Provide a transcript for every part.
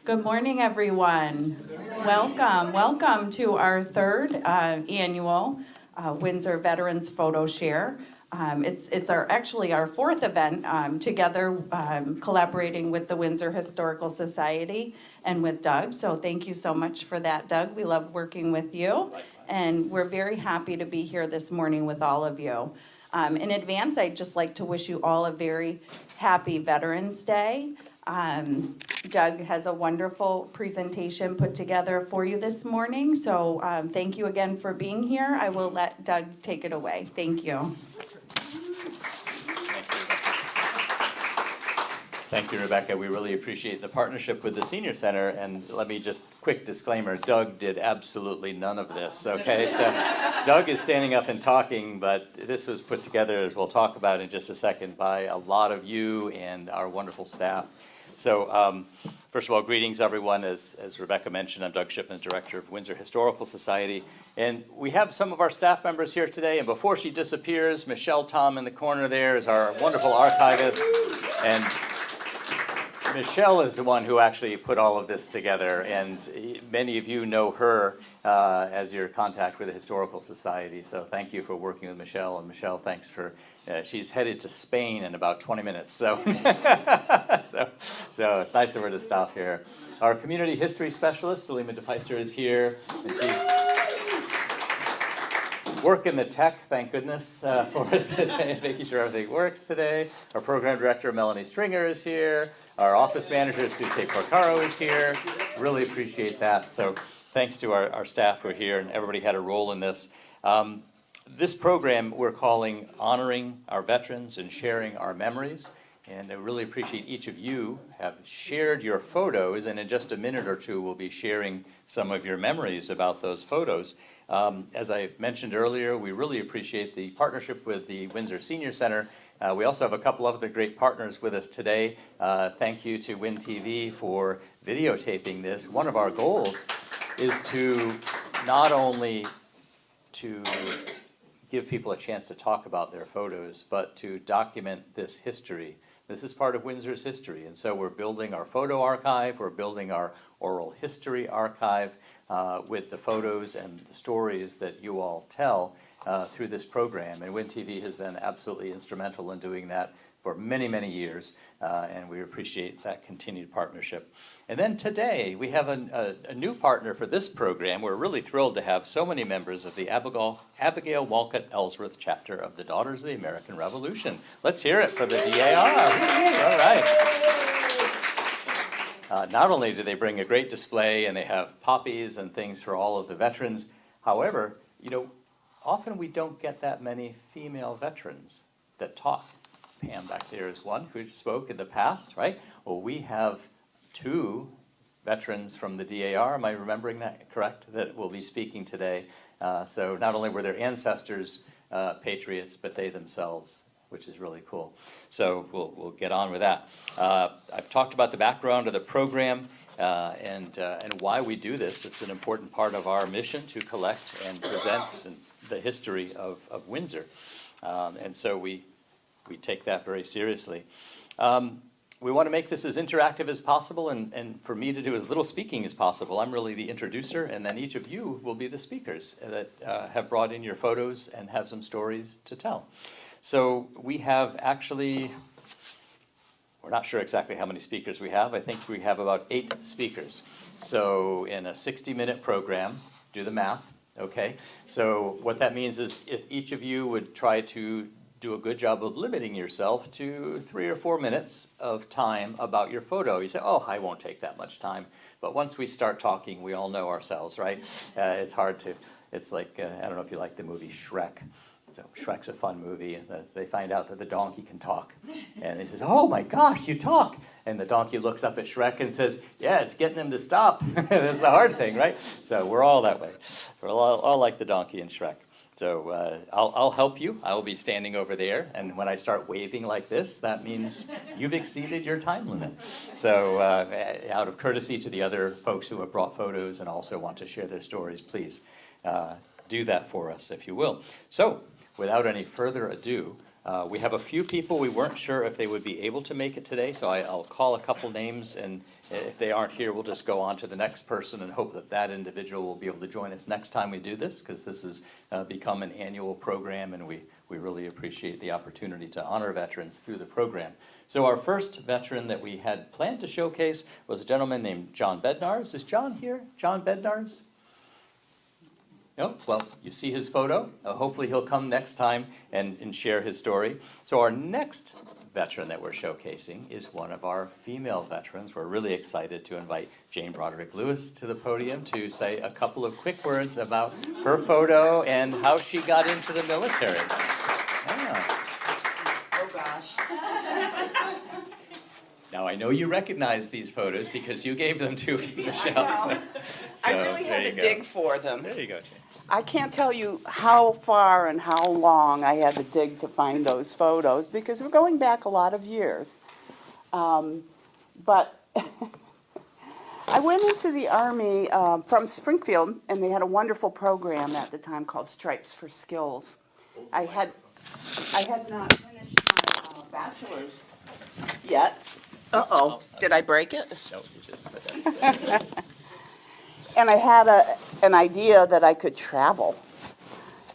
Good morning, everyone. Welcome to our third annual Windsor Veterans Photo Share. It's actually our fourth event together, collaborating with the Windsor Historical Society and with Doug. So thank you so much for that, Doug. We love working with you, and we're very happy to be here this morning with all of you. In advance, I'd just like to wish you all a very happy Veterans Day. Doug has a wonderful presentation put together for you this morning, so thank you again for being here. I will let Doug take it away. Thank you. Thank you, Rebecca. We really appreciate the partnership with the Senior Center, and let me just, quick disclaimer, Doug did absolutely none of this, okay? So Doug is standing up and talking, but this was put together, as we'll talk about in just a second, by a lot of you and our wonderful staff. So first of all, greetings everyone. As Rebecca mentioned, I'm Doug Shipman, Director of Windsor Historical Society. And we have some of our staff members here today. And before she disappears, Michelle Tom in the corner there is our wonderful archivist. And Michelle is the one who actually put all of this together. And many of you know her as your contact with the Historical Society. So thank you for working with Michelle. And Michelle, thanks for... she's headed to Spain in about 20 minutes, so so it's nice of her to stop here. Our community history specialist, Salima DePeister, is here, and she's working the tech, thank goodness, for us today, making sure everything works today. Our program director, Melanie Stringer, is here. Our office manager, Sute Porcaro, is here. Really appreciate that. So thanks to our staff who are here, and everybody had a role in this. This program we're calling Honoring Our Veterans and Sharing Our Memories, and I really appreciate each of you have shared your photos, and in just a minute or two we'll be sharing some of your memories about those photos. As I mentioned earlier, we really appreciate the partnership with the Windsor Senior Center. We also have a couple of other great partners with us today. Thank you to WinTV for videotaping this. One of our goals is to not only to give people a chance to talk about their photos, but to document this history. This is part of Windsor's history, and so we're building our photo archive, we're building our oral history archive with the photos and the stories that you all tell through this program. And WinTV has been absolutely instrumental in doing that for many, many years, and we appreciate that continued partnership. And then today, we have a new partner for this program. We're really thrilled to have so many members of the Abigail Walcott Ellsworth chapter of the Daughters of the American Revolution. Let's hear it for the DAR. All right. Not only do they bring a great display, and they have poppies and things for all of the veterans, however, you know, often we don't get that many female veterans that talk. Pam back there is one who spoke in the past, right? Well, we have two veterans from the DAR, am I remembering that correct, that will be speaking today. So not only were their ancestors patriots, but they themselves, which is really cool. So we'll get on with that. I've talked about the background of the program and why we do this. It's an important part of our mission to collect and present the history of Windsor. And so we take that very seriously. We want to make this as interactive as possible, and for me to do as little speaking as possible. I'm really the introducer, and then each of you will be the speakers that have brought in your photos and have some stories to tell. So we have actually, we're not sure exactly how many speakers we have. I think we have about 8 speakers. So in a 60-minute program, do the math, okay? So what that means is if each of you would try to do a good job of limiting yourself to 3 or 4 minutes of time about your photo. You say, oh, I won't take that much time. But once we start talking, we all know ourselves, right? It's hard to, it's like, I don't know if you like the movie Shrek. So Shrek's a fun movie, and they find out that the donkey can talk. And he says, oh my gosh, you talk. And the donkey looks up at Shrek and says, yeah, it's getting him to stop. That's the hard thing, right? So we're all that way. We're all like the donkey in Shrek. So I'll help you. I'll be standing over there, and when I start waving like this, that means you've exceeded your time limit. So out of courtesy to the other folks who have brought photos and also want to share their stories, please do that for us, if you will. So without any further ado, We have a few people we weren't sure if they would be able to make it today, so I'll call a couple names, and if they aren't here, we'll just go on to the next person and hope that that individual will be able to join us next time we do this, because this has become an annual program, and we really appreciate the opportunity to honor veterans through the program. So our first veteran that we had planned to showcase was a gentleman named John Bednars. Is John here? John Bednars? No? Well, you see his photo. Hopefully he'll come next time and share his story. So our next veteran that we're showcasing is one of our female veterans. We're really excited to invite Jane Broderick-Lewis to the podium to say a couple of quick words about her photo and how she got into the military. Oh, gosh. Now, I know you recognize these photos because you gave them to Michelle. So, I really had to dig for them. There you go, Jane. I can't tell you how far and how long I had to dig to find those photos because we're going back a lot of years. But I went into the Army from Springfield, and they had a wonderful program at the time called Stripes for Skills. I had not finished my bachelor's yet. Uh-oh, did I break it? No, you didn't, but that's And I had an idea that I could travel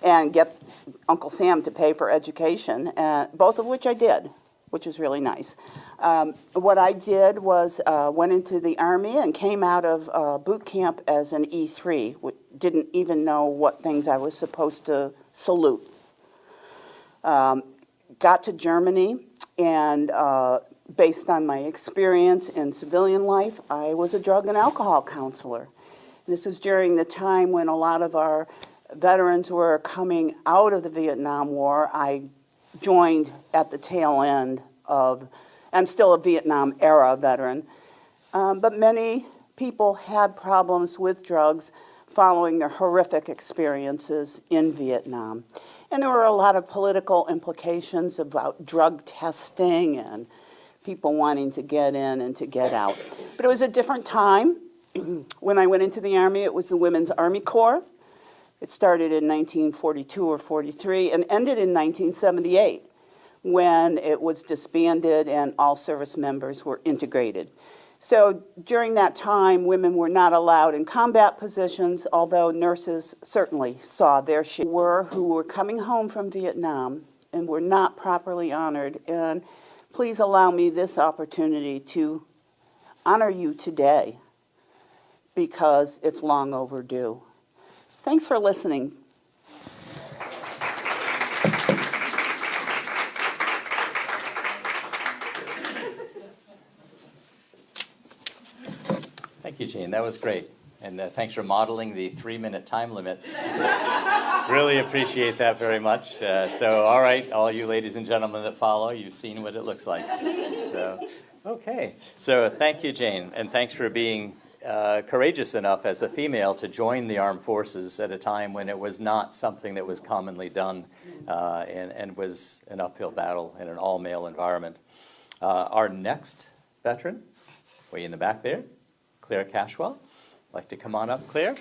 and get Uncle Sam to pay for education, both of which I did, which is really nice. What I did was went into the Army and came out of boot camp as an E3. Didn't even know what things I was supposed to salute. Got to Germany, and based on my experience in civilian life, I was a drug and alcohol counselor. This was during the time when a lot of our veterans were coming out of the Vietnam War. I joined at the tail end of, I'm still a Vietnam era veteran, but many people had problems with drugs following their horrific experiences in Vietnam. And there were a lot of political implications about drug testing and people wanting to get in and to get out. But it was a different time. When I went into the Army, it was the Women's Army Corps. It started in 1942 or 43 and ended in 1978 when it was disbanded and all service members were integrated. So during that time, women were not allowed in combat positions, although nurses certainly saw their share, who were coming home from Vietnam and were not properly honored. And please allow me this opportunity to honor you today, because it's long overdue. Thanks for listening. Thank you, Jane. That was great. And thanks for modeling the 3-minute time limit. Really appreciate that very much. So, all right, all you ladies and gentlemen that follow, you've seen what it looks like. So, okay. So thank you, Jane. And thanks for being courageous enough as a female to join the armed forces at a time when it was not something that was commonly done and was an uphill battle in an all-male environment. Our next veteran, way in the back there, Claire Cashwell. Like to come on up, Claire?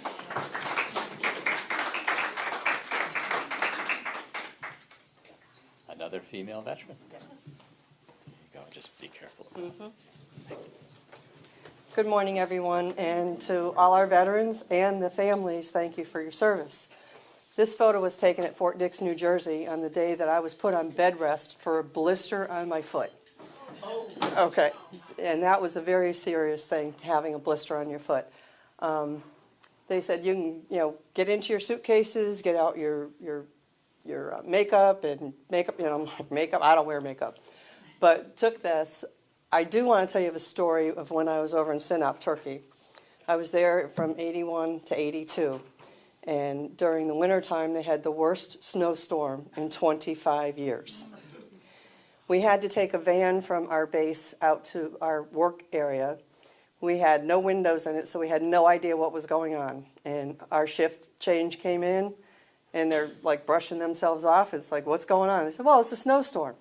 Another female veteran? There you go, just be careful. Thanks. Good morning, everyone, and to all our veterans and the families, thank you for your service. This photo was taken at Fort Dix, New Jersey on the day that I was put on bed rest for a blister on my foot. Okay, and that was a very serious thing, having a blister on your foot. They said you can, get into your suitcases, get out your makeup and makeup, makeup. I don't wear makeup, but took this. I do want to tell you a story of when I was over in Sinop, Turkey. I was there from 81 to 82, and during the wintertime they had the worst snowstorm in 25 years. We had to take a van from our base out to our work area. We had no windows in it, so we had no idea what was going on. And our shift change came in, and they're like brushing themselves off. It's like, what's going on? They said, well, it's a snowstorm.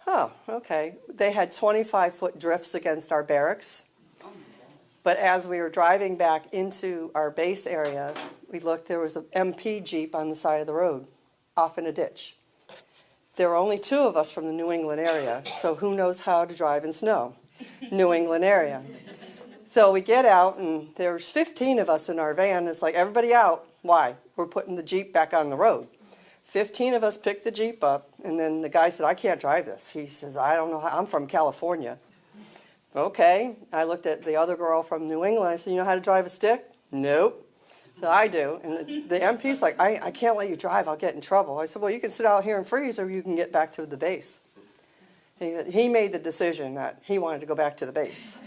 Oh, okay. They had 25-foot drifts against our barracks. But as we were driving back into our base area, we looked, there was an MP Jeep on the side of the road, off in a ditch. There were only 2 of us from the New England area, so who knows how to drive in snow? New England area. So we get out, and there's 15 of us in our van. It's like, everybody out. Why? We're putting the Jeep back on the road. 15 of us picked the Jeep up, and then the guy said, I can't drive this. He says, I don't know how, I'm from California. Okay. I looked at the other girl from New England. I said, you know how to drive a stick? Nope. So I do. And the MP's like, I can't let you drive. I'll get in trouble. I said, well, you can sit out here and freeze, or you can get back to the base. He made the decision that he wanted to go back to the base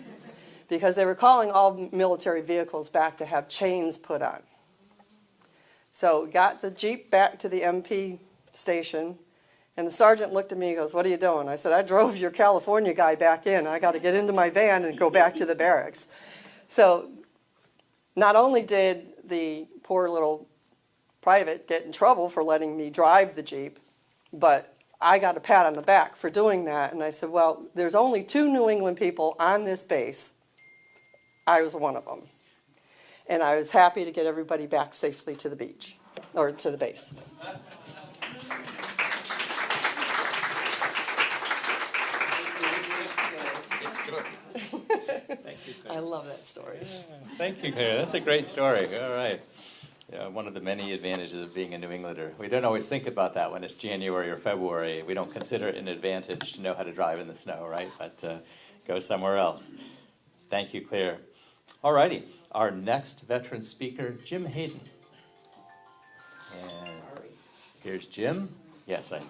because they were calling all military vehicles back to have chains put on. So we got the Jeep back to the MP station, and the sergeant looked at me and goes, what are you doing? I said, I drove your California guy back in. I got to get into my van and go back to the barracks. So not only did the poor little private get in trouble for letting me drive the Jeep, but I got a pat on the back for doing that. And I said, well, there's only 2 New England people on this base. I was one of them. And I was happy to get everybody back safely to the beach, or to the base. Good story. Thank you, Claire. I love that story. Thank you, Claire. That's a great story. All right. Yeah, one of the many advantages of being a New Englander. We don't always think about that when it's January or February. We don't consider it an advantage to know how to drive in the snow, right? But go somewhere else. Thank you, Claire. All righty. Our next veteran speaker, Jim Hayden. And here's Jim. Yes, I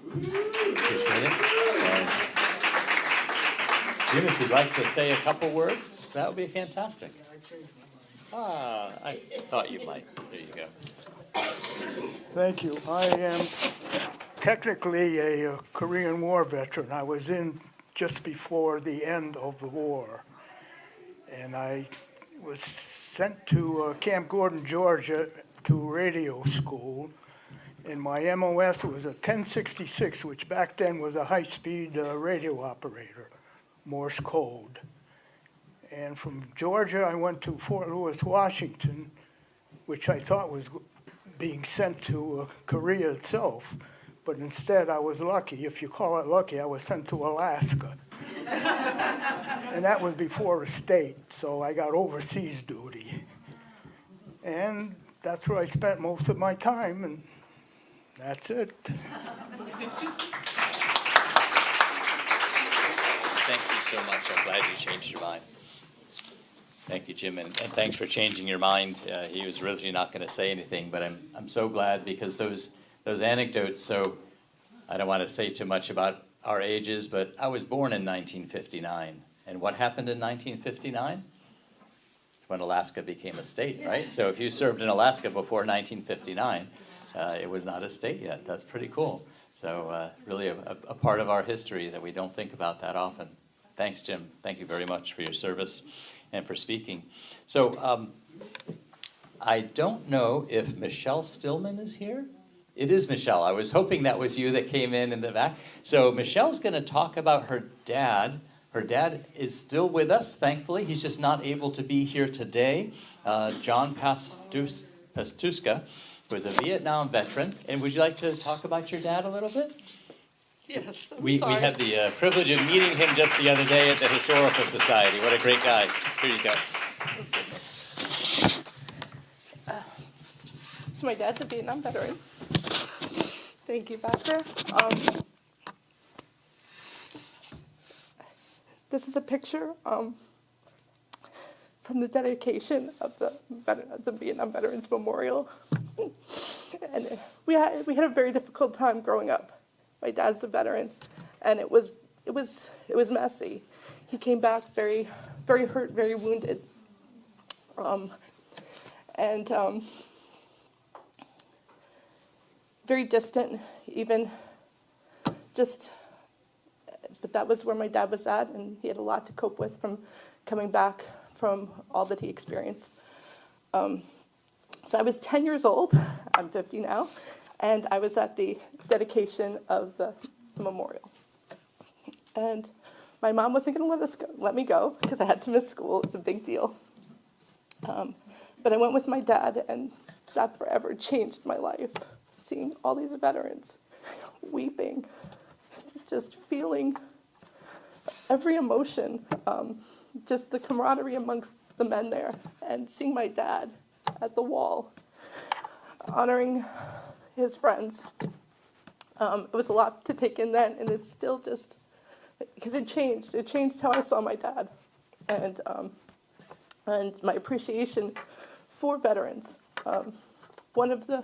appreciate it. And Jim, if you'd like to say a couple words, that would be fantastic. I thought you might. There you go. Thank you. I am technically a Korean War veteran. I was in just before the end of the war. And I was sent to Camp Gordon, Georgia, to radio school. And my MOS was a 1066, which back then was a high-speed radio operator, Morse code. And from Georgia, I went to Fort Lewis, Washington, which I thought was being sent to Korea itself. But instead, I was lucky. If you call it lucky, I was sent to Alaska. And that was before a state, so I got overseas duty. And that's where I spent most of my time, and that's it. Thank you so much. I'm glad you changed your mind. Thank you, Jim, and thanks for changing your mind. He was originally not going to say anything, but I'm so glad because those anecdotes. So I don't want to say too much about our ages, but I was born in 1959, and what happened in 1959? It's when Alaska became a state, right? So if you served in Alaska before 1959, it was not a state yet. That's pretty cool. So really a part of our history that we don't think about that often. Thanks, Jim. Thank you very much for your service and for speaking. So I don't know if Michelle Stillman is here. It is Michelle. I was hoping that was you that came in the back. So Michelle's going to talk about her dad. Her dad is still with us, thankfully. He's just not able to be here today. John Pastuska was a Vietnam veteran. And would you like to talk about your dad a little bit? Yes, We had the privilege of meeting him just the other day at the Historical Society. What a great guy. Here you go. So my dad's a Vietnam veteran. Thank you, Baxter. This is a picture from the dedication of the Vietnam Veterans Memorial. And we had a very difficult time growing up. My dad's a veteran, and it was messy. He came back very, very hurt, very wounded, and very distant, even but that was where my dad was at, and he had a lot to cope with from coming back from all that he experienced. So I was 10 years old, I'm 50 now, and I was at the dedication of the memorial. And my mom wasn't going to let me go because I had to miss school. It's a big deal. But I went with my dad, and that forever changed my life, seeing all these veterans weeping, just feeling every emotion, just the camaraderie amongst the men there, and seeing my dad at the wall, honoring his friends. It was a lot to take in then, and it's still just, because it changed how I saw my dad, and my appreciation for veterans. One of the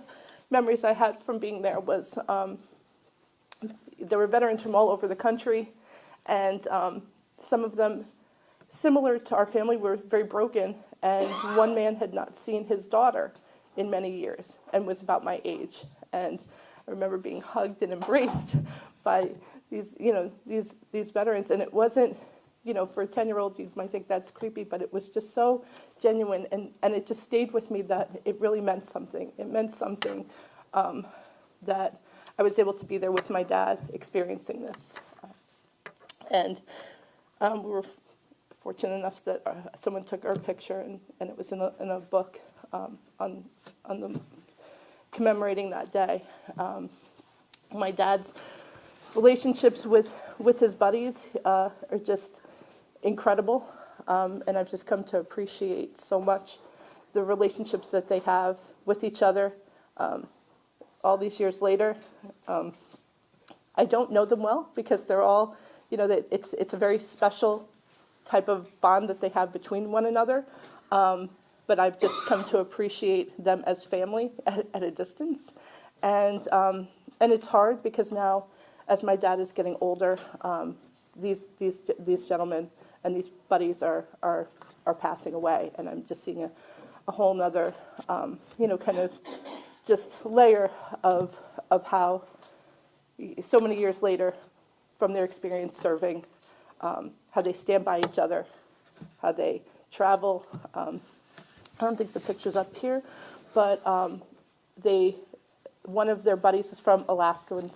memories I had from being there was there were veterans from all over the country, and some of them, similar to our family, were very broken, and one man had not seen his daughter in many years and was about my age. And I remember being hugged and embraced by these veterans, and it wasn't, for a 10-year-old, you might think that's creepy, but it was just so genuine, and it just stayed with me that it really meant something. It meant something that I was able to be there with my dad experiencing this. And we were fortunate enough that someone took our picture, and it was in a book on the commemorating that day. My dad's relationships with his buddies are just incredible, and I've just come to appreciate so much the relationships that they have with each other all these years later. I don't know them well because they're all, it's a very special type of bond that they have between one another. But I've just come to appreciate them as family at a distance. And it's hard because now, as my dad is getting older, these gentlemen and these buddies are passing away, and I'm just seeing a whole nother, kind of just layer of how so many years later, from their experience serving, how they stand by each other, how they travel. I don't think the picture's up here, but one of their buddies is from Alaska, and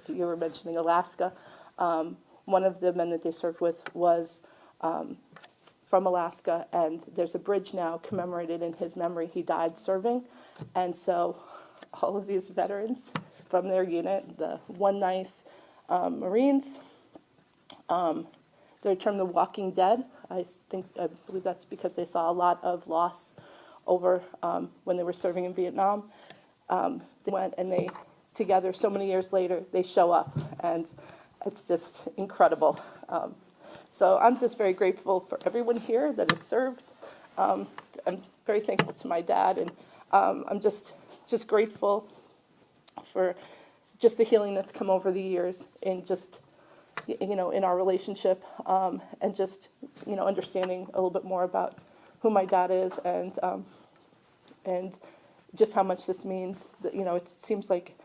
you were mentioning Alaska. One of the men that they served with was from Alaska, and there's a bridge now commemorated in his memory. He died serving, and so all of these veterans from their unit, the 1/9th Marines, they're termed the Walking Dead. I believe that's because they saw a lot of loss over when they were serving in Vietnam. They went and they, together, so many years later, they show up, and it's just incredible. So I'm just very grateful for everyone here that has served. I'm very thankful to my dad, and I'm just grateful for just the healing that's come over the years in just, in our relationship, and just, understanding a little bit more about who my dad is, and just how much this means. That, it seems like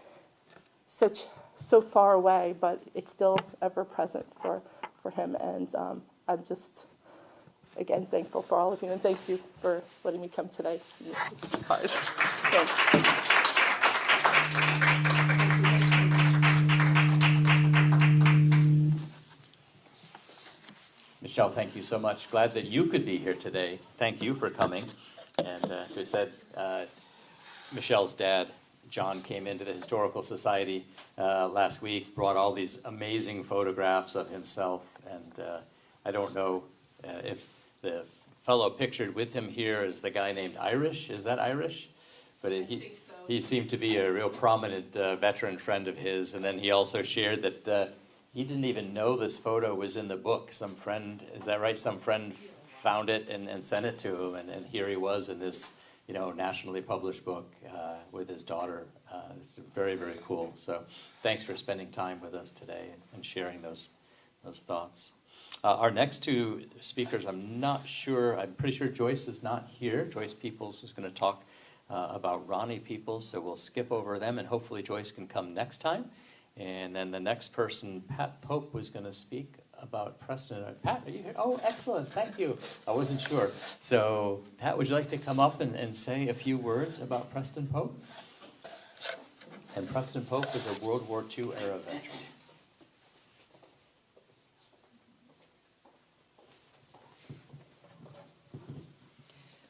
so far away, but it's still ever present for him. And I'm just, again, thankful for all of you, and thank you for letting me come today. This is hard. Thanks. Michelle, thank you so much. Glad that you could be here today. Thank you for coming. And as we said, Michelle's dad, John, came into the Historical Society last week, brought all these amazing photographs of himself. And I don't know if the fellow pictured with him here is the guy named Irish. Is that Irish? But he seemed to be a real prominent veteran friend of his. And then he also shared that he didn't even know this photo was in the book. Some friend, is that right? Some friend found it and sent it to him. And here he was in this, nationally published book with his daughter. It's very, very cool. So thanks for spending time with us today and sharing those thoughts. Our next two speakers, I'm pretty sure Joyce is not here. Joyce Peoples is going to talk about Ronnie Peoples, so we'll skip over them, and hopefully Joyce can come next time. And then the next person, Pat Pope, was going to speak about Preston. Pat, are you here? Oh, excellent, thank you. I wasn't sure. So, Pat, would you like to come up and say a few words about Preston Pope? And Preston Pope was a World War II era veteran.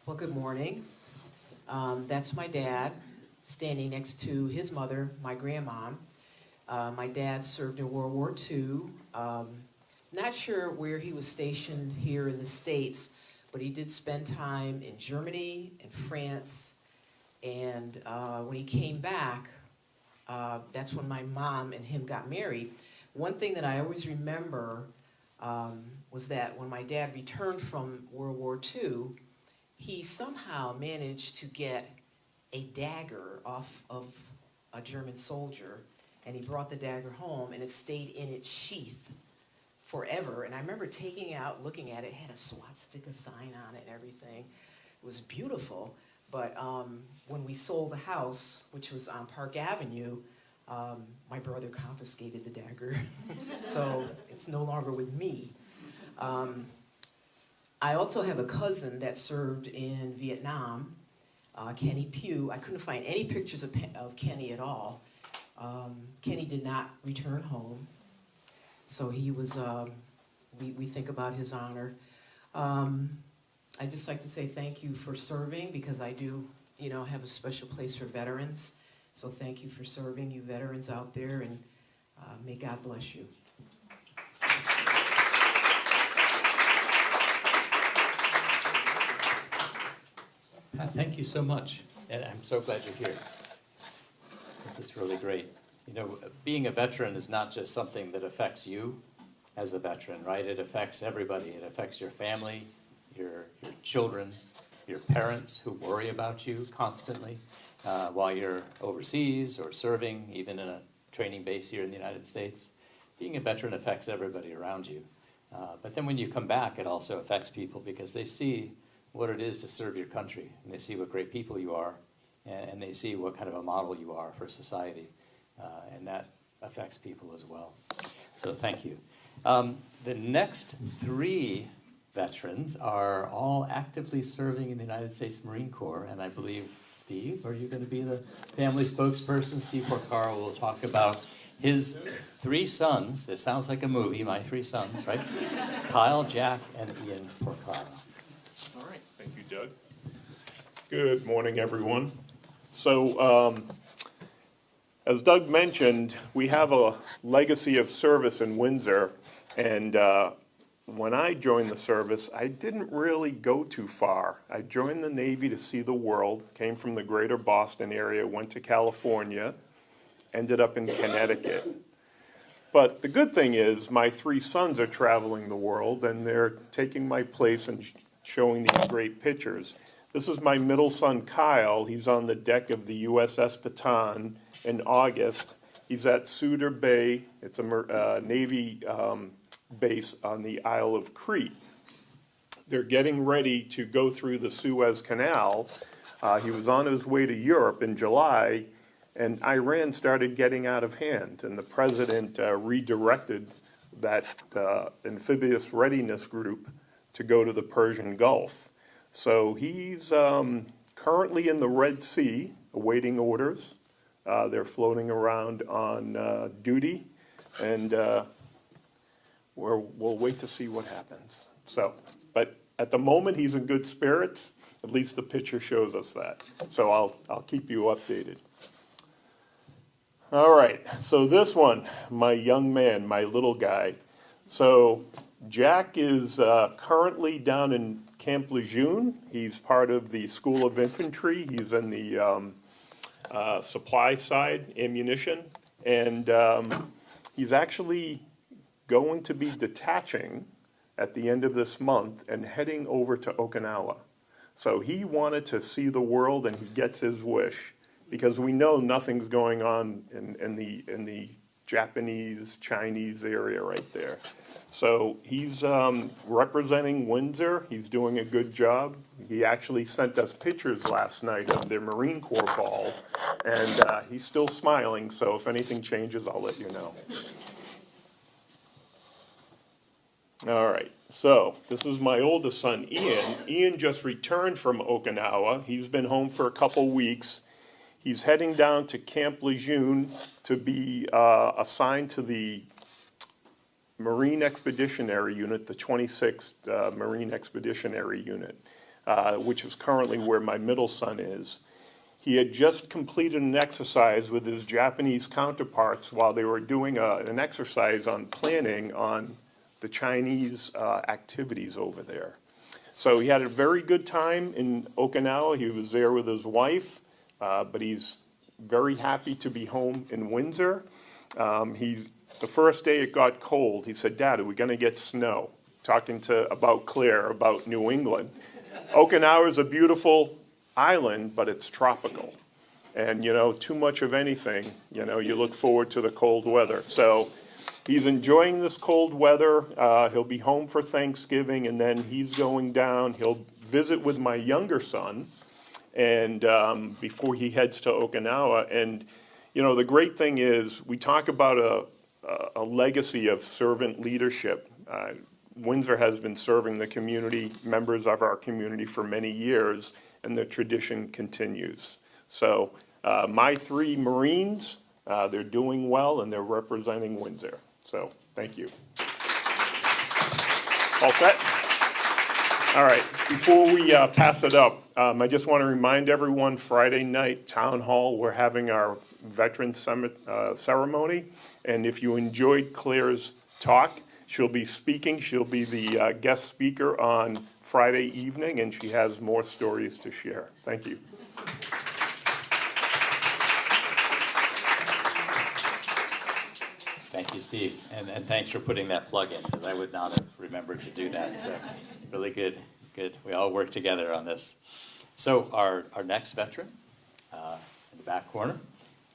Well, good morning. That's my dad standing next to his mother, my grandmom. My dad served in World War II. Not sure where he was stationed here in the States, but he did spend time in Germany and France. And when he came back, that's when my mom and him got married. One thing that I always remember was that when my dad returned from World War II, he somehow managed to get a dagger off of a German soldier, and he brought the dagger home, and it stayed in its sheath forever. And I remember taking it out, looking at it, it had a swastika sign on it and everything. It was beautiful. But when we sold the house, which was on Park Avenue, my brother confiscated the dagger. So it's no longer with me. I also have a cousin that served in Vietnam, Kenny Pugh. I couldn't find any pictures of Kenny at all. Kenny did not return home. So he was, we think about his honor. I'd just like to say thank you for serving, because I do, have a special place for veterans. So thank you for serving, you veterans out there, and may God bless you. Pat, thank you so much, and I'm so glad you're here. This is really great. Being a veteran is not just something that affects you as a veteran, right? It affects everybody. It affects your family, your children, your parents who worry about you constantly while you're overseas or serving, even in a training base here in the United States. Being a veteran affects everybody around you. But then when you come back, it also affects people, because they see what it is to serve your country, and they see what great people you are, and they see what kind of a model you are for society, and that affects people as well. So thank you. The next three veterans are all actively serving in the United States Marine Corps, and I believe, Steve, are you going to be the family spokesperson? Steve Porcaro will talk about his three sons. It sounds like a movie, My Three Sons, right? Kyle, Jack, and Ian Porcaro. All right, thank you, Doug. Good morning, everyone. So, as Doug mentioned, we have a legacy of service in Windsor, and when I joined the service, I didn't really go too far. I joined the Navy to see the world, came from the greater Boston area, went to California, ended up in Connecticut. But the good thing is my three sons are traveling the world, and they're taking my place and showing these great pictures. This is my middle son, Kyle. He's on the deck of the USS Baton in August. He's at Souter Bay. It's a Navy base on the Isle of Crete. They're getting ready to go through the Suez Canal. He was on his way to Europe in July, and Iran started getting out of hand, and the president redirected that amphibious readiness group to go to the Persian Gulf. So he's currently in the Red Sea, awaiting orders. They're floating around on duty, and we'll wait to see what happens. So, but at the moment, he's in good spirits. At least the picture shows us that. So I'll keep you updated. All right, so this one, my young man, my little guy. So Jack is currently down in Camp Lejeune. He's part of the School of Infantry. He's in the supply side, ammunition, and he's actually going to be detaching at the end of this month and heading over to Okinawa. So he wanted to see the world, and he gets his wish, because we know nothing's going on in the Japanese, Chinese area right there. So he's representing Windsor. He's doing a good job. He actually sent us pictures last night of their Marine Corps ball, and he's still smiling, so if anything changes, I'll let you know. All right, so this is my oldest son, Ian. Ian just returned from Okinawa. He's been home for a couple weeks. He's heading down to Camp Lejeune to be assigned to the Marine Expeditionary Unit, the 26th Marine Expeditionary Unit, which is currently where my middle son is. He had just completed an exercise with his Japanese counterparts while they were doing an exercise on planning on the Chinese activities over there. So he had a very good time in Okinawa. He was there with his wife, but he's very happy to be home in Windsor. The first day it got cold, he said, "Dad, are we gonna get snow?" Talking about Claire, about New England. Okinawa is a beautiful island, but it's tropical. And, you know, too much of anything, you know, you look forward to the cold weather. So he's enjoying this cold weather. He'll be home for Thanksgiving, and then he's going down. He'll visit with my younger son, and before he heads to Okinawa. And, you know, the great thing is we talk about a legacy of servant leadership. Windsor has been serving the community, members of our community for many years, and the tradition continues. So my 3 Marines, they're doing well and they're representing Windsor. So thank you. All set? All right, before we pass it up, I just want to remind everyone, Friday night, Town Hall, we're having our Veterans Summit ceremony. And if you enjoyed Claire's talk, she'll be speaking. She'll be the guest speaker on Friday evening, and she has more stories to share. Thank you. Thank you, Steve, and thanks for putting that plug in, because I would not have remembered to do that, so really good. We all work together on this. So our next veteran, in the back corner,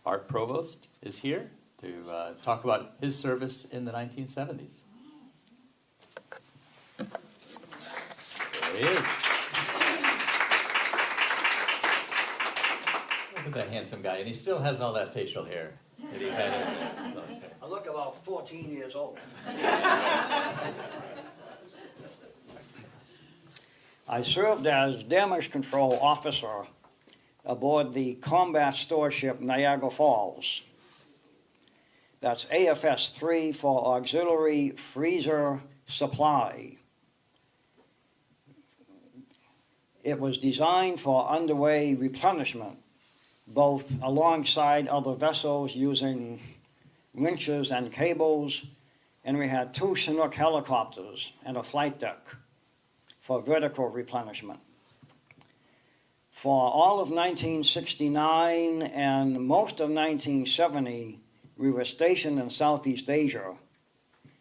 Art Provost, is here to talk about his service in the 1970s. There he is. Look at that handsome guy, and he still has all that facial hair that he had. I look about 14 years old. I served as damage control officer aboard the combat store ship Niagara Falls. That's AFS 3 for Auxiliary Freezer Supply. It was designed for underway replenishment, both alongside other vessels using winches and cables, and we had 2 Chinook helicopters and a flight deck for vertical replenishment. For all of 1969 and most of 1970, we were stationed in Southeast Asia,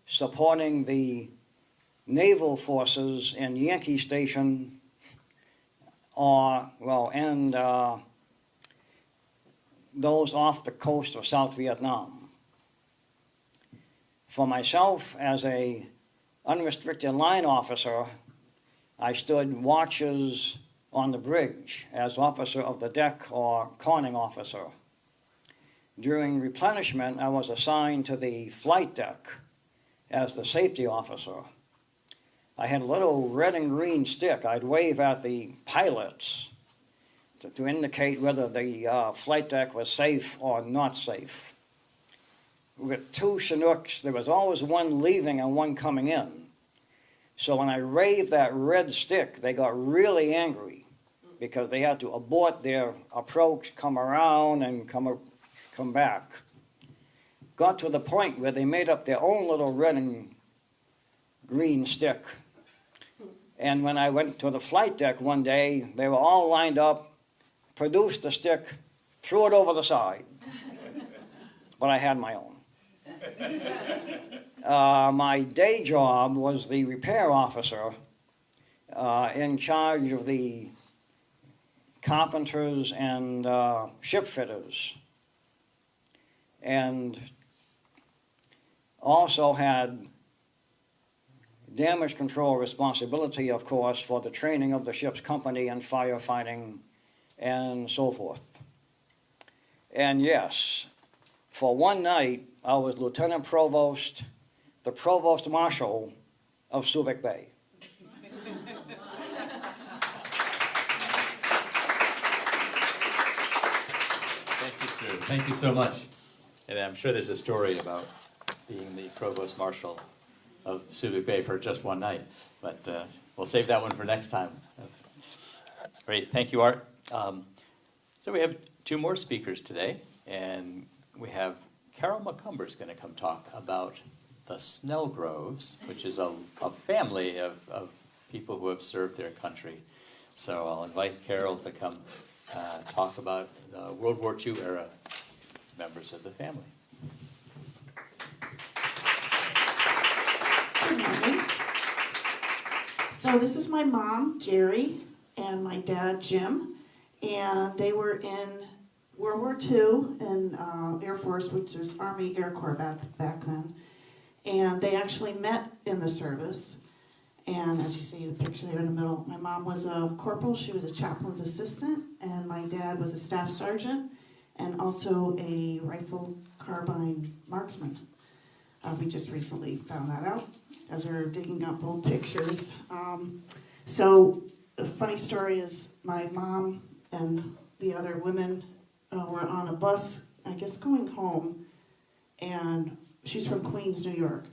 supporting the naval forces in Yankee Station, and those off the coast of South Vietnam. For myself, as a unrestricted line officer, I stood watches on the bridge as officer of the deck or conning officer. During replenishment, I was assigned to the flight deck as the safety officer. I had a little red and green stick I'd wave at the pilots to indicate whether the flight deck was safe or not safe. With 2 Chinooks, there was always one leaving and one coming in. So when I waved that red stick, they got really angry because they had to abort their approach, come around, and come back. Got to the point where they made up their own little red and green stick. And when I went to the flight deck one day, they were all lined up, produced the stick, threw it over the side. But I had my own. My day job was the repair officer in charge of the carpenters and ship fitters, and also had damage control responsibility, of course, for the training of the ship's company and firefighting and so forth. And yes, for one night, I was Lieutenant Provost, the Provost Marshal of Subic Bay. Thank you, sir. Thank you so much. And I'm sure there's a story about being the Provost Marshal of Subic Bay for just one night, but we'll save that one for next time. Great, thank you, Art. So we have two more speakers today, and we have Carol McCumber's going to come talk about the Snellgroves, which is a family of people who have served their country. So I'll invite Carol to come talk about the World War II era members of the family. Good morning. So this is my mom, Jerry, and my dad, Jim, and they were in World War II in Air Force, which was Army Air Corps back then, and they actually met in the service. And as you see the picture there in the middle, my mom was a corporal, she was a chaplain's assistant, and my dad was a staff sergeant and also a rifle carbine marksman. We just recently found that out as we were digging up old pictures. So the funny story is my mom and the other women were on a bus, I guess going home, and she's from Queens, New York,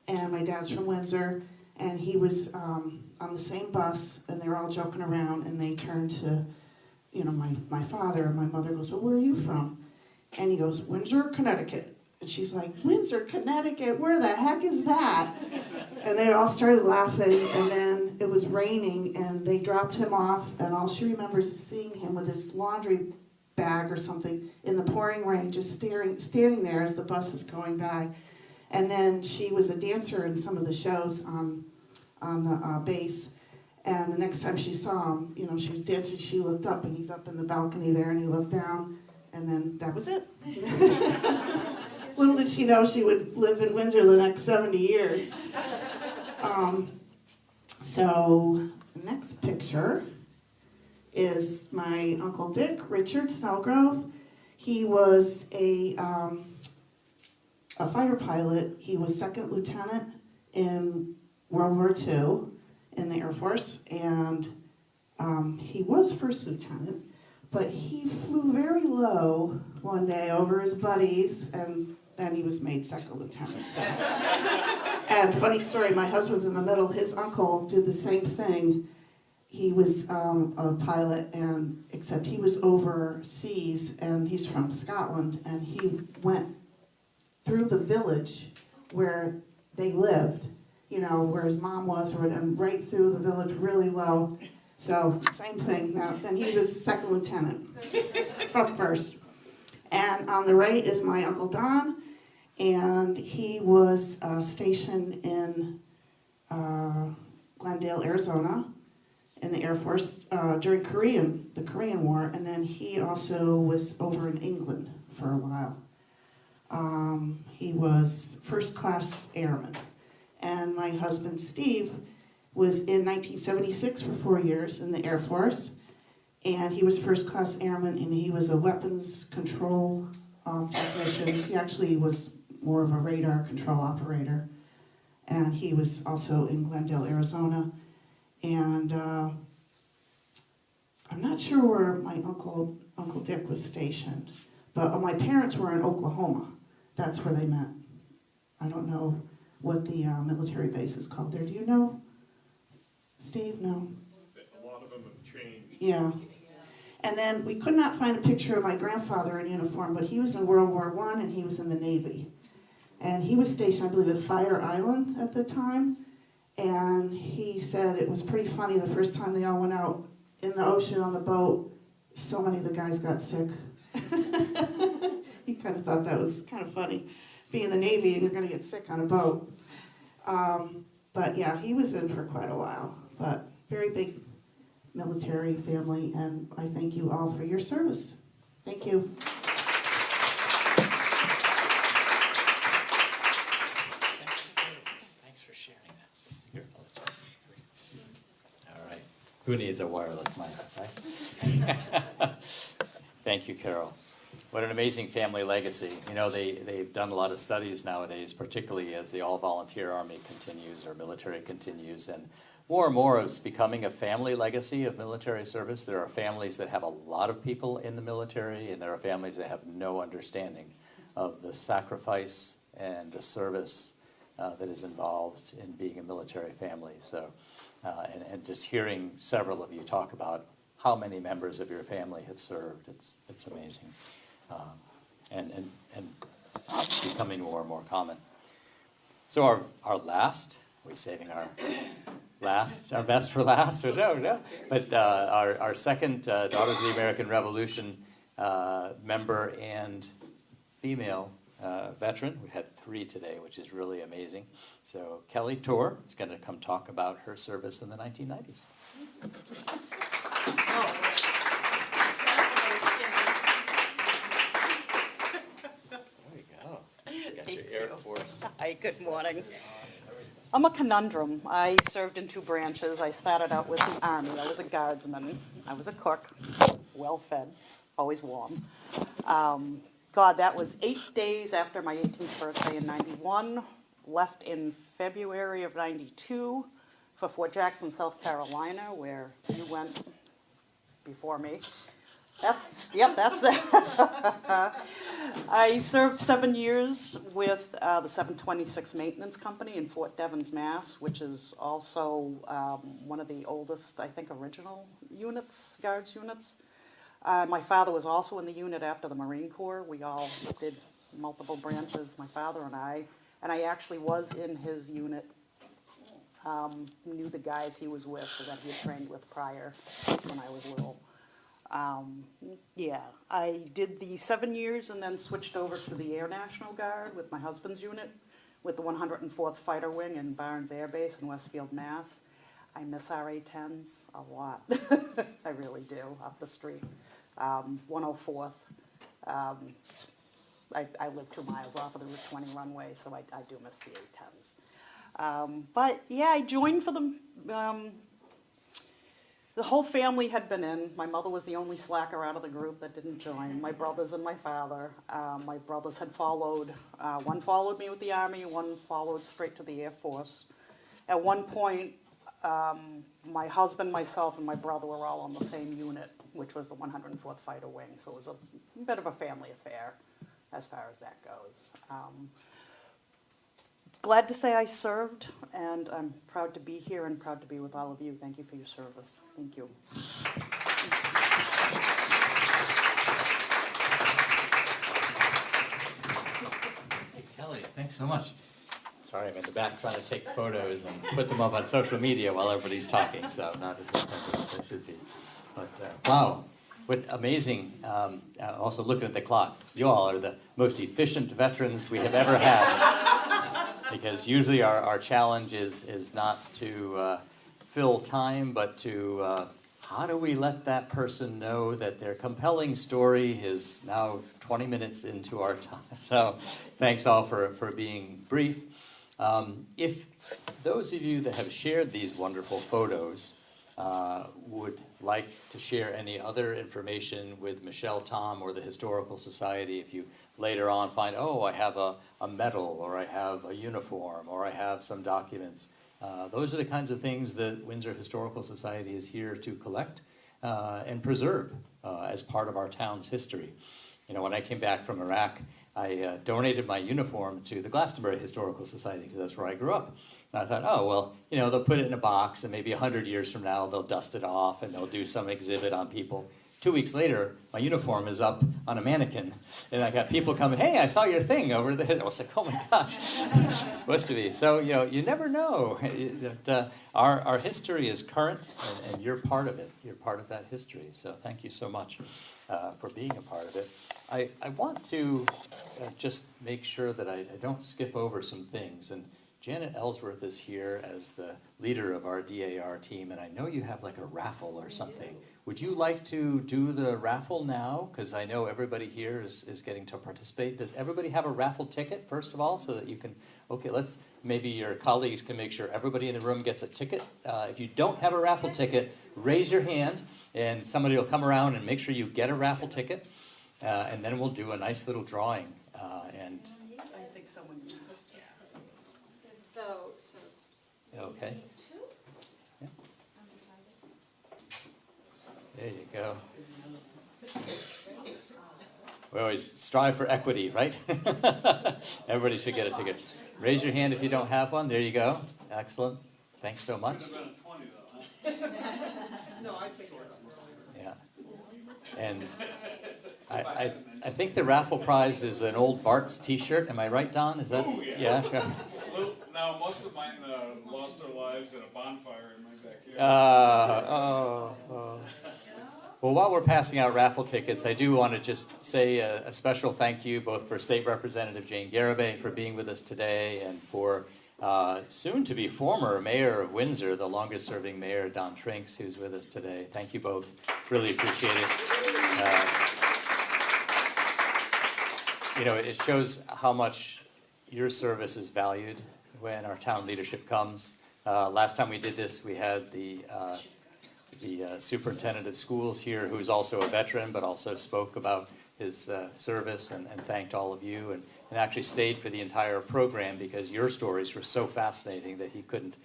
and my dad's from Windsor, and he was on the same bus, and they were all joking around, and they turned to, you know, my father, and my mother goes, well, where are you from? And he goes, Windsor, Connecticut. And she's like, Windsor, Connecticut, where the heck is that? And they all started laughing, and then it was raining, and they dropped him off, and all she remembers is seeing him with his laundry bag or something in the pouring rain, just standing there as the bus was going by. And then she was a dancer in some of the shows on the base, and the next time she saw him, you know, she was dancing, she looked up, and he's up in the balcony there, and he looked down, and then that was it. Little did she know she would live in Windsor the next 70 years. So the next picture is my Uncle Dick, Richard Snellgrove. He was a fighter pilot. He was second lieutenant in World War II in the Air Force, and he was first lieutenant, but he flew very low one day over his buddies, and then he was made second lieutenant. So. And funny story, my husband's in the middle. His uncle did the same thing. He was a pilot, and except he was overseas, and he's from Scotland, and he went through the village where they lived, you know, where his mom was, and right through the village really low. So same thing. Now, then he was second lieutenant from first. And on the right is my Uncle Don, and he was stationed in Glendale, Arizona, in the Air Force during the Korean War, and then he also was over in England for a while. He was first class airman. And my husband, Steve, was in 1976 for 4 years in the Air Force, and he was first class airman, and he was a weapons control technician. He actually was more of a radar control operator, and he was also in Glendale, Arizona. And I'm not sure where my Uncle Dick was stationed, but my parents were in Oklahoma. That's where they met. I don't know what the military base is called there. Do you know, Steve? No? A lot of them have changed. Yeah. And then we could not find a picture of my grandfather in uniform, but he was in World War I, and he was in the Navy. And he was stationed, I believe, at Fire Island at the time. And he said it was pretty funny the first time they all went out in the ocean on the boat, so many of the guys got sick. He kind of thought that was kind of funny, being in the Navy and you're going to get sick on a boat. But yeah, he was in for quite a while. But very big military family, and I thank you all for your service. Thank you. Thanks for sharing that. Here, all right. Who needs a wireless mic, right? Thank you, Carol. What an amazing family legacy. You know, they've done a lot of studies nowadays, particularly as the all-volunteer Army continues or military continues, and more it's becoming a family legacy of military service. There are families that have a lot of people in the military, and there are families that have no understanding of the sacrifice and the service that is involved in being a military family. So, and just hearing several of you talk about how many members of your family have served. It's amazing. And becoming more and more common. So our last, are we saving our best for last? Or no. But our second Daughters of the American Revolution member and female veteran. We've had 3 today, which is really amazing. So Kelly Torr is going to come talk about her service in the 1990s. There you go. Got your Air Force. Hi, good morning. I'm a conundrum. I served in 2 branches. I started out with the Army. I was a guardsman. I was a cook, well-fed, always warm. God, that was 8 days after my 18th birthday in 91. Left in February of 92 for Fort Jackson, South Carolina, where you went before me. That's it. I served 7 years with the 726 Maintenance Company in Fort Devens, Mass., which is also one of the oldest, I think, original units, guards units. My father was also in the unit after the Marine Corps. We all did multiple branches, my father and I actually was in his unit, knew the guys he was with that he had trained with prior when I was little. Yeah, I did the 7 years and then switched over to the Air National Guard with my husband's unit with the 104th Fighter Wing in Barnes Air Base in Westfield, Mass. I miss our A-10s a lot. I really do, up the street. 104th. I live 2 miles off of the Route 20 runway, so I do miss the A-10s. But yeah, I joined for the whole family had been in. My mother was the only slacker out of the group that didn't join. My brothers and my father. My brothers had followed. One followed me with the Army, one followed straight to the Air Force. At one point, my husband, myself, and my brother were all on the same unit, which was the 104th Fighter Wing. So it was a bit of a family affair as far as that goes. Glad to say I served, and I'm proud to be here and proud to be with all of you. Thank you for your service. Thank you. Hey, Kelly, thanks so much. Sorry, I'm in the back trying to take photos and put them up on social media while everybody's talking, so not as attentive as I should be. But wow, what amazing, also looking at the clock, you all are the most efficient veterans we have ever had. Because usually our challenge is not to fill time, but to how do we let that person know that their compelling story is now 20 minutes into our time. So thanks all for being brief. If those of you that have shared these wonderful photos would like to share any other information with Michelle, Tom, or the Historical Society, if you later on find, oh, I have a medal, or I have a uniform, or I have some documents, those are the kinds of things that Windsor Historical Society is here to collect and preserve as part of our town's history. You know, when I came back from Iraq, I donated my uniform to the Glastonbury Historical Society because that's where I grew up. And I thought, oh, well, you know, they'll put it in a box and maybe 100 years from now they'll dust it off and they'll do some exhibit on people. 2 weeks later, my uniform is up on a mannequin. And I got people coming, hey, I saw your thing over there. I was like, oh my gosh, it's supposed to be. So, you know, you never know. Our history is current and you're part of it. You're part of that history. So thank you so much for being a part of it. I want to just make sure that I don't skip over some things. And Janet Ellsworth is here as the leader of our DAR team, and I know you have like a raffle or something. Would you like to do the raffle now? Because I know everybody here is getting to participate. Does everybody have a raffle ticket, first of all, so that you can, okay, maybe your colleagues can make sure everybody in the room gets a ticket. If you don't have a raffle ticket, raise your hand, and somebody will come around and make sure you get a raffle ticket, and then we'll do a nice little drawing. I think someone missed. Okay. Yeah. There you go. We always strive for equity, right? Everybody should get a ticket. Raise your hand if you don't have one. There you go. Excellent. Thanks so much. And I think the raffle prize is an old Bart's t-shirt. Am I right, Don? Is that? Oh, yeah. Yeah, sure. Now, most of mine lost their lives at a bonfire in my backyard. Well, while we're passing out raffle tickets, I do want to just say a special thank you both for State Representative Jane Garibay for being with us today and for soon-to-be former mayor of Windsor, the longest-serving mayor, Don Trinks, who's with us today. Thank you both. Really appreciate it. You know, it shows how much your service is valued when our town leadership comes. Last time we did this, we had the superintendent of schools here, who's also a veteran, but also spoke about his service and thanked all of you, and actually stayed for the entire program because your stories were so fascinating that he couldn't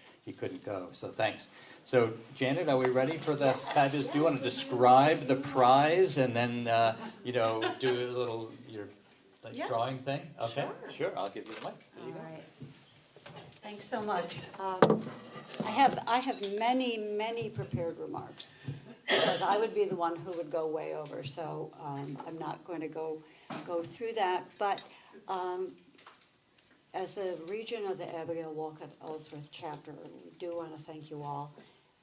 go. So thanks. So Janet, are we ready for this? Fabulous. Do you want to describe the prize and then you know, do a little drawing thing? Okay, sure. I'll give you the mic. There you go. All right. Thanks so much. I have many prepared remarks because I would be the one who would go way over. So I'm not going to go through that. But as a region of the Abigail Walcott Ellsworth chapter, we do want to thank you all,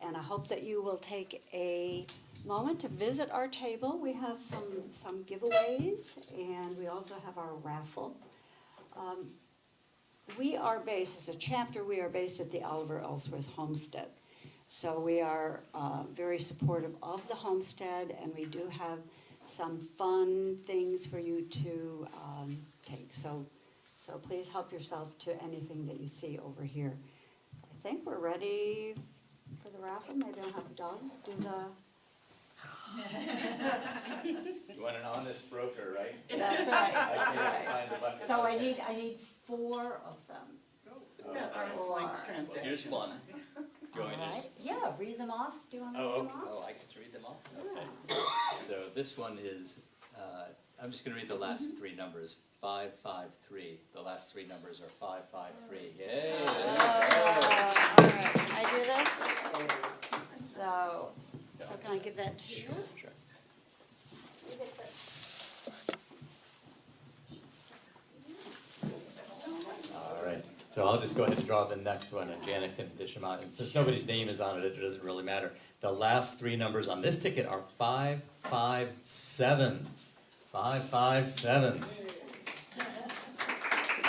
and I hope that you will take a moment to visit our table. We have some giveaways, and we also have our raffle. We are based, as a chapter, we are based at the Oliver Ellsworth Homestead. So we are very supportive of the homestead, and we do have some fun things for you to take. So please help yourself to anything that you see over here. I think we're ready for the raffle. Maybe I'll have Doug do the... You want an honest broker, right? That's right, that's right. Find the bucket. So I need 4 of them. Here's one. Do you want me to All right. just? Yeah, read them off. Do you want me to read them off? Oh, I get to read them all? Okay. So this one is, I'm just gonna read the last 3 numbers, 553. The last 3 numbers are 553. Yay! All right, can I do this? So can I give that to you? Sure. All right, so I'll just go ahead and draw the next one, and Janet can dish them out. And since nobody's name is on it, it doesn't really matter. The last 3 numbers on this ticket are 557. 557.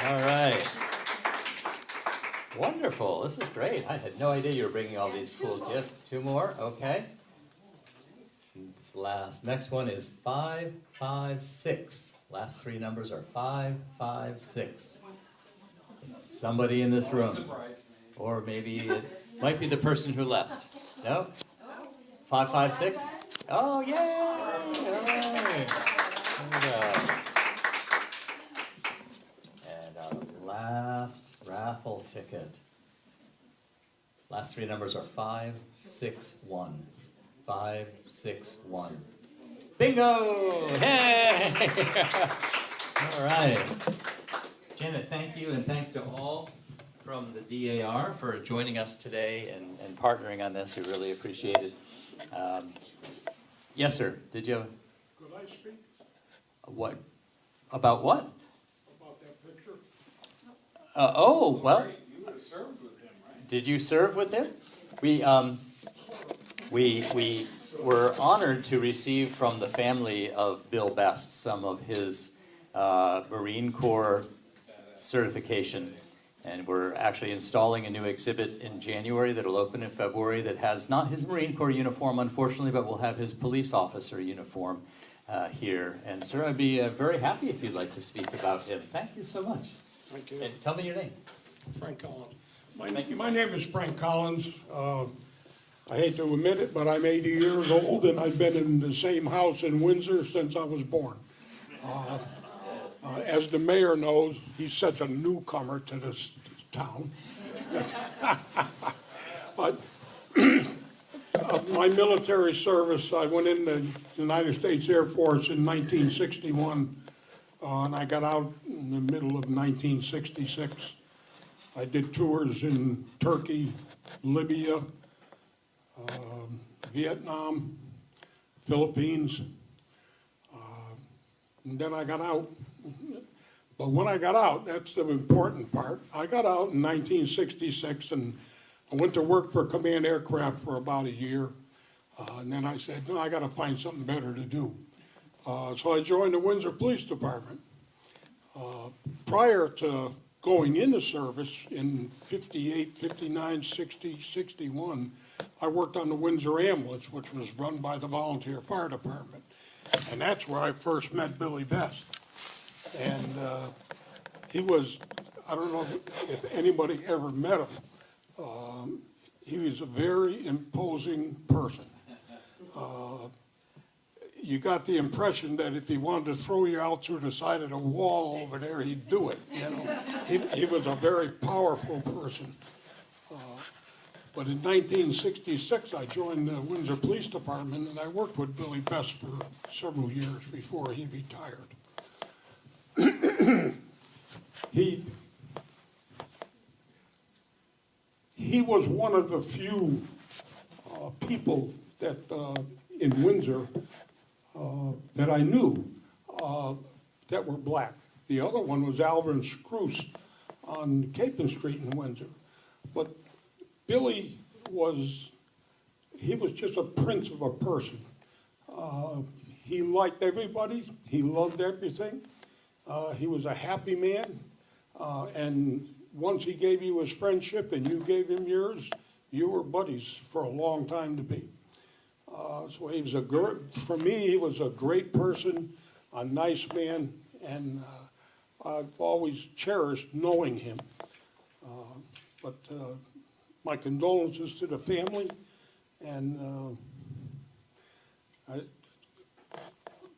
All right. Wonderful, this is great. I had no idea you were bringing all these cool gifts. 2 more, okay. This last, next one is 556. Last 3 numbers are 556. It's somebody in this room. Or maybe it might be the person who left. No? 556? Oh, yay! All right. And our last raffle ticket. Last 3 numbers are 561. 561. Bingo! Hey! All right. Janet, thank you, and thanks to all from the DAR for joining us today and partnering on this. We really appreciate it. Yes, sir. Did you? Could I speak What? About what? about that picture? Oh, well. You would have served with him, right? Did you serve with him? We were honored to receive from the family of Bill Best some of his Marine Corps certification. And we're actually installing a new exhibit in January that'll open in February that has not his Marine Corps uniform, unfortunately, but will have his police officer uniform here. And sir, I'd be very happy if you'd like to speak about him. Thank you so much. Thank you. And tell me your name. Frank Collins. My name is Frank Collins. I hate to admit it, but I'm 80 years old, and I've been in the same house in Windsor since I was born. As the mayor knows, he's such a newcomer to this town. But my military service, I went in the United States Air Force in 1961, and I got out in the middle of 1966. I did tours in Turkey, Libya, Vietnam, Philippines, and then I got out. But when I got out, that's the important part. I got out in 1966, and I went to work for Command Aircraft for about a year. And then I said, no, I got to find something better to do. So I joined the Windsor Police Department. Prior to going into service in 58, 59, 60, 61, I worked on the Windsor Ambulance, which was run by the Volunteer Fire Department. And that's where I first met Billy Best. And he was, I don't know if anybody ever met him. He was a very imposing person. You got the impression that if he wanted to throw you out through the side of the wall over there, he'd do it, you know. He was a very powerful person. But in 1966, I joined the Windsor Police Department, and I worked with Billy Best for several years before he retired. He was one of the few people that in Windsor that I knew that were black. The other one was Alvin Scroose on Capon Street in Windsor. But Billy was just a prince of a person. He liked everybody. He loved everything. He was a happy man. And once he gave you his friendship and you gave him yours, you were buddies for a long time to be. So he was for me, he was a great person, a nice man, and I've always cherished knowing him. But my condolences to the family, and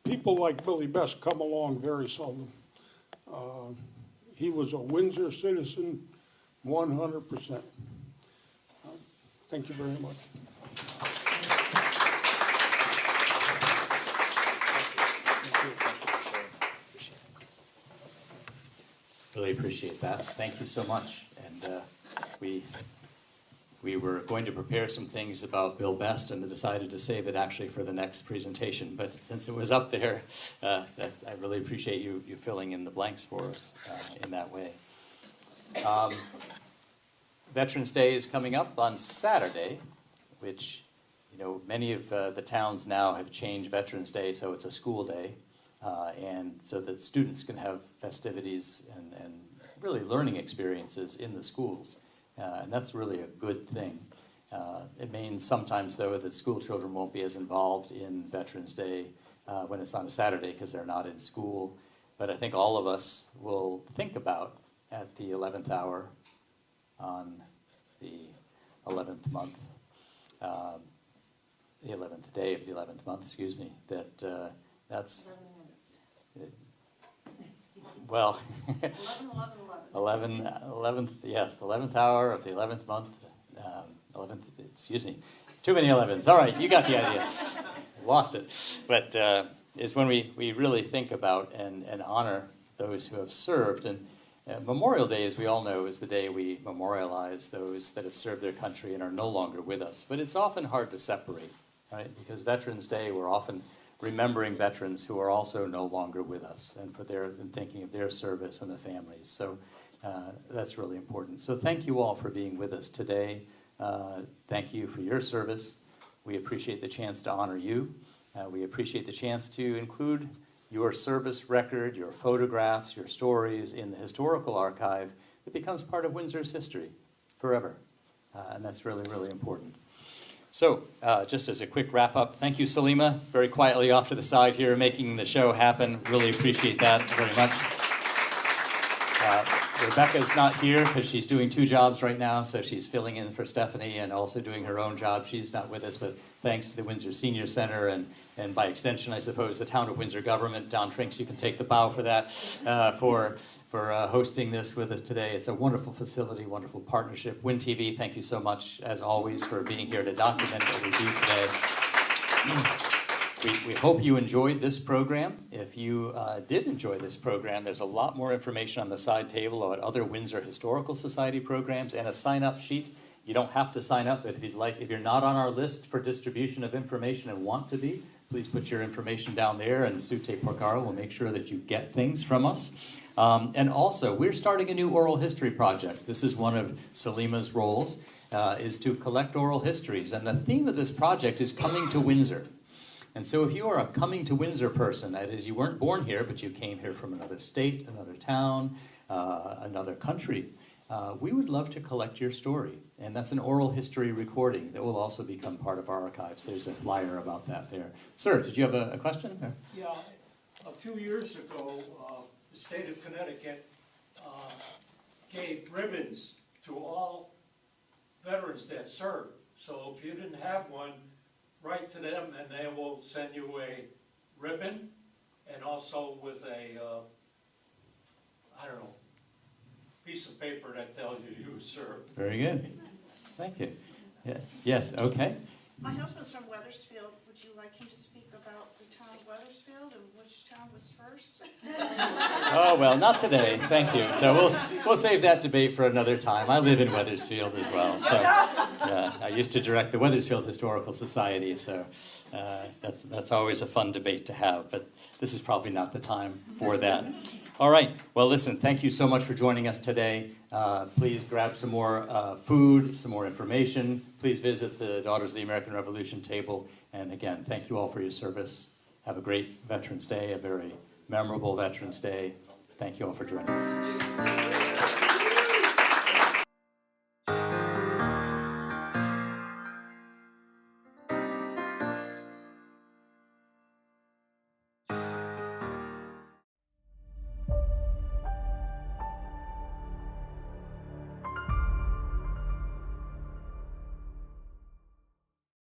people like Billy Best come along very seldom. He was a Windsor citizen, 100%. Thank you very much. Really appreciate that. Thank you so much. And we were going to prepare some things about Bill Best and decided to save it actually for the next presentation. But since it was up there, I really appreciate you filling in the blanks for us in that way. Veterans Day is coming up on Saturday, which, you know, many of the towns now have changed Veterans Day, so it's a school day. And so that students can have festivities and really learning experiences in the schools. And that's really a good thing. It means sometimes, though, that school children won't be as involved in Veterans Day when it's on a Saturday because they're not in school. But I think all of us will think about at the 11th hour on the 11th month, the 11th day of the 11th month, excuse me, that that's... Well, 11th hour of the 11th month, 11th, excuse me, too many 11s. All right, you got the idea. Lost it. But is when we really think about and honor those who have served. And Memorial Day, as we all know, is the day we memorialize those that have served their country and are no longer with us. But it's often hard to separate, right? Because Veterans Day, we're often remembering veterans who are also no longer with us and thinking of their service and the families. So that's really important. So thank you all for being with us today. Thank you for your service. We appreciate the chance to honor you. We appreciate the chance to include your service record, your photographs, your stories in the historical archive that becomes part of Windsor's history forever. And that's really, really important. So, just as a quick wrap-up, thank you, Salima, very quietly off to the side here, making the show happen. Really appreciate that very much. Rebecca's not here because she's doing two jobs right now, so she's filling in for Stephanie and also doing her own job. She's not with us, but thanks to the Windsor Senior Center and by extension, I suppose, the Town of Windsor government. Don Trinks, you can take the bow for that, for hosting this with us today. It's a wonderful facility, wonderful partnership. Win TV, thank you so much, as always, for being here to document what we do today. We hope you enjoyed this program. If you did enjoy this program, there's a lot more information on the side table about other Windsor Historical Society programs and a sign-up sheet. You don't have to sign up, but if you're not on our list for distribution of information and want to be, please put your information down there, and Sute Porcaro will make sure that you get things from us. And also, we're starting a new oral history project. This is one of Salima's roles, is to collect oral histories. And the theme of this project is coming to Windsor. And so if you are a coming to Windsor person, that is, you weren't born here, but you came here from another state, another town, another country, we would love to collect your story. And that's an oral history recording that will also become part of our archives. There's a flyer about that there. Sir, did you have a question? Or? Yeah, a few years ago, the state of Connecticut gave ribbons to all veterans that served. So if you didn't have one, write to them and they will send you a ribbon and also with a, I don't know, piece of paper that tells you you served. Very good. Thank you. Yeah. Yes, okay. My husband's from Wethersfield. Would you like him to speak about the town of Wethersfield and which town was first? Oh, well, not today. Thank you. So we'll save that debate for another time. I live in Wethersfield as well. So I used to direct the Wethersfield Historical Society, so that's always a fun debate to have, but this is probably not the time for that. All right. Well, listen, thank you so much for joining us today. Please grab some more food, some more information. Please visit the Daughters of the American Revolution table. And again, thank you all for your service. Have a great Veterans Day, a very memorable Veterans Day. Thank you all for joining us.